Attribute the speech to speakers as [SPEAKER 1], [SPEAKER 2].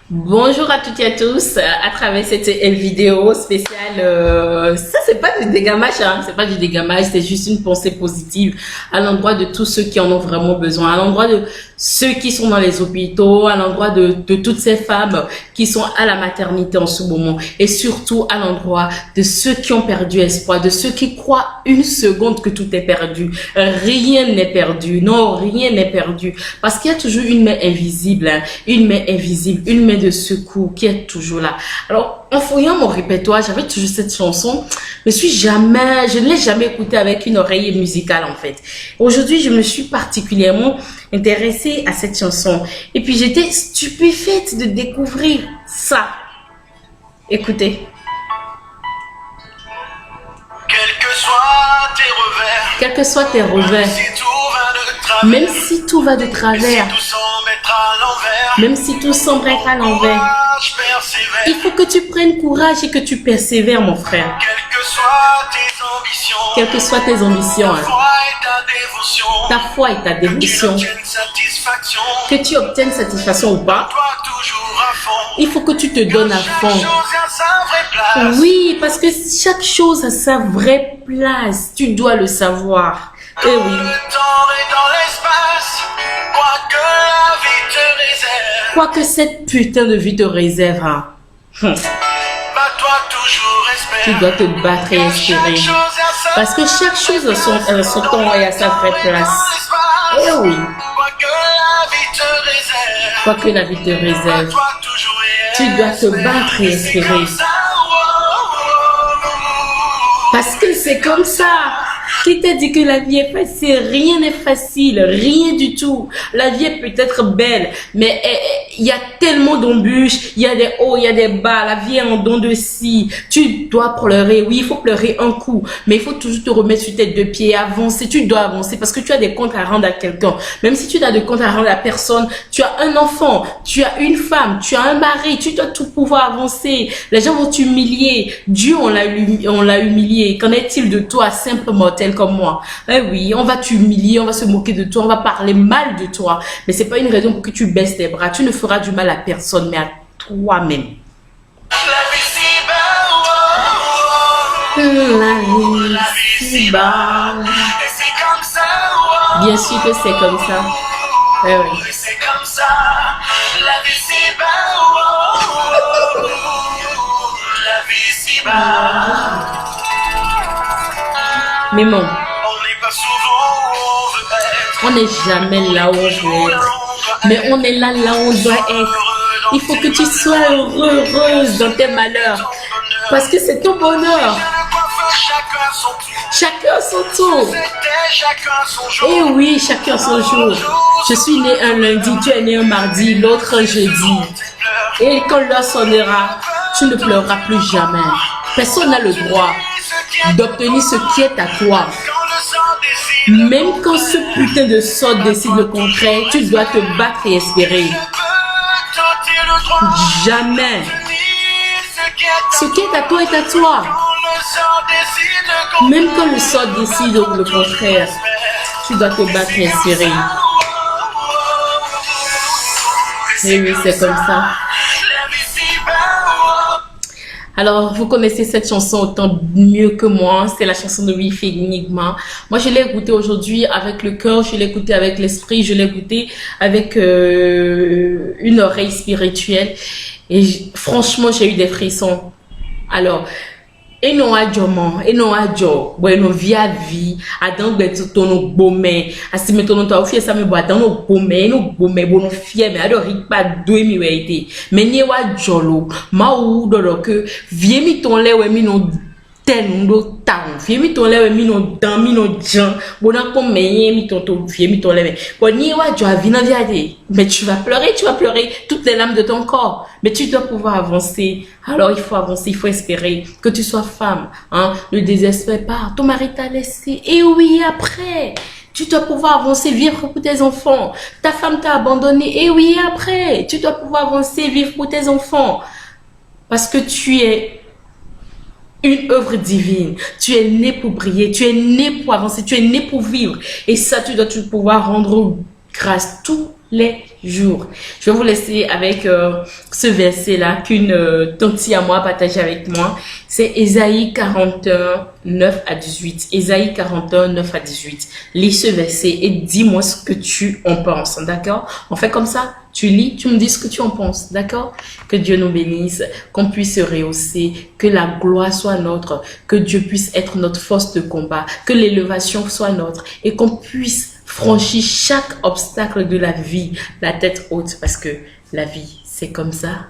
[SPEAKER 1] Bonjour à toutes et à tous, à travers cette vidéo spéciale, ça c'est pas du dégamage, hein, c'est pas du dégamage, c'est juste une pensée positive à l'endroit de tous ceux qui en ont vraiment besoin, à l'endroit de ceux qui sont dans les hôpitaux, à l'endroit de toutes ces femmes qui sont à la maternité en ce moment et surtout à l'endroit de ceux qui ont perdu espoir, de ceux qui croient une seconde que tout est perdu. Rien n'est perdu, non, rien n'est perdu parce qu'il y a toujours une main invisible, hein, une main invisible, une main de secours qui est toujours là. Alors, en fouillant mon répertoire, j'avais toujours cette chanson, je ne l'ai jamais écoutée avec une oreille musicale en fait. Aujourd'hui, je me suis particulièrement intéressée à cette chanson et puis j'étais stupéfaite de découvrir ça. Écoutez. Quels que soient tes revers, même si tout va de travers, même si tout semble être à l'envers, il faut que tu prennes courage et que tu persévères, mon frère. Quelles que soient tes ambitions, hein, ta foi et ta dévotion, que tu obtiennes satisfaction ou pas, il faut que tu te donnes à fond. Oui, parce que chaque chose a sa vraie place. Tu dois le savoir. Eh oui. Quoi que cette putain de vie te réserve, hein. Tu dois te battre et espérer. Parce que chaque chose a son temps et à sa vraie place. Eh oui. Quoi que la vie te réserve, tu dois te battre et espérer. Parce que c'est comme ça. Qui t'a dit que la vie est facile? Rien n'est facile, rien du tout. La vie est peut-être belle, mais il y a tellement d'embûches, il y a des hauts, il y a des bas. La vie est en dents de scie. Tu dois pleurer. Oui, il faut pleurer un coup, mais il faut toujours te remettre sur tes deux pieds et avancer. Tu dois avancer parce que tu as des comptes à rendre à quelqu'un. Même si tu n'as de comptes à rendre à personne, tu as un enfant, tu as une femme, tu as un mari, tu dois tout pouvoir avancer. Les gens vont t'humilier. Dieu, on l'a humilié. Qu'en est-il de toi, simple mortel comme moi? Eh oui, on va t'humilier, on va se moquer de toi, on va parler mal de toi. Mais c'est pas une raison pour que tu baisses tes bras. Tu ne feras du mal à personne, mais à toi-même. La vie si bas. Bien sûr que c'est comme ça. Eh oui. La vie si bas. Mais bon, on n'est jamais là où on veut être, mais on est là où on doit être. Il faut que tu sois heureuse dans tes malheurs, parce que c'est ton bonheur. Chacun son tour. Et oui, chacun son jour. Je suis né un lundi, tu es né un mardi, l'autre un jeudi. Et quand l'heure sonnera, tu ne pleureras plus jamais. Personne n'a le droit d'obtenir ce qui est à toi. Même quand ce putain de sort décide le contraire, tu dois te battre et espérer. Jamais. Ce qui est à toi est à toi. Même quand le sort décide le contraire, tu dois te battre et espérer. Et oui, c'est comme ça. Alors, vous connaissez cette chanson autant mieux que moi. C'est la chanson de Wifi Enigma. Moi, je l'ai écoutée aujourd'hui avec le cœur, je l'ai écoutée avec l'esprit, je l'ai écoutée avec une oreille spirituelle. Et franchement, j'ai eu des frissons. Alors, et non adjoment, et non adjo, bueno via vie, adam betu tono bomé, asime tono to ofie ça me boit dans no bomé bono fie me ado ripa do mi weite. Mais ni wa jolo, ma ou do que vie mi ton le we mi no ten do town, vie mi ton le we mi no dan mi no jan, bona ko menye mi ton to vie mi ton le. Bon ni wa jo avina via de. Mais tu vas pleurer toutes les larmes de ton corps. Mais tu dois pouvoir avancer. Alors il faut avancer, il faut espérer. Que tu sois femme, hein, ne désespère pas. Ton mari t'a laissé. Et oui, après, tu dois pouvoir avancer, vivre pour tes enfants. Ta femme t'a abandonné. Et oui, après, tu dois pouvoir avancer, vivre pour tes enfants. Parce que tu es une œuvre divine. Tu es né pour briller, tu es né pour avancer, tu es né pour vivre. Et ça, tu dois pouvoir rendre grâce tout les jours. Je vais vous laisser avec ce verset-là qu'une tante à moi a partagé avec moi. C'est Ésaïe 41, 9 à 18. Ésaïe 41, 9 à 18. Lis ce verset et dis-moi ce que tu en penses, d'accord? On fait comme ça. Tu lis, tu me dis ce que tu en penses, d'accord? Que Dieu nous bénisse, qu'on puisse se rehausser, que la gloire soit notre, que Dieu puisse être notre force de combat, que l'élévation soit notre et qu'on puisse franchir chaque obstacle de la vie, la tête haute, parce que la vie, c'est comme ça.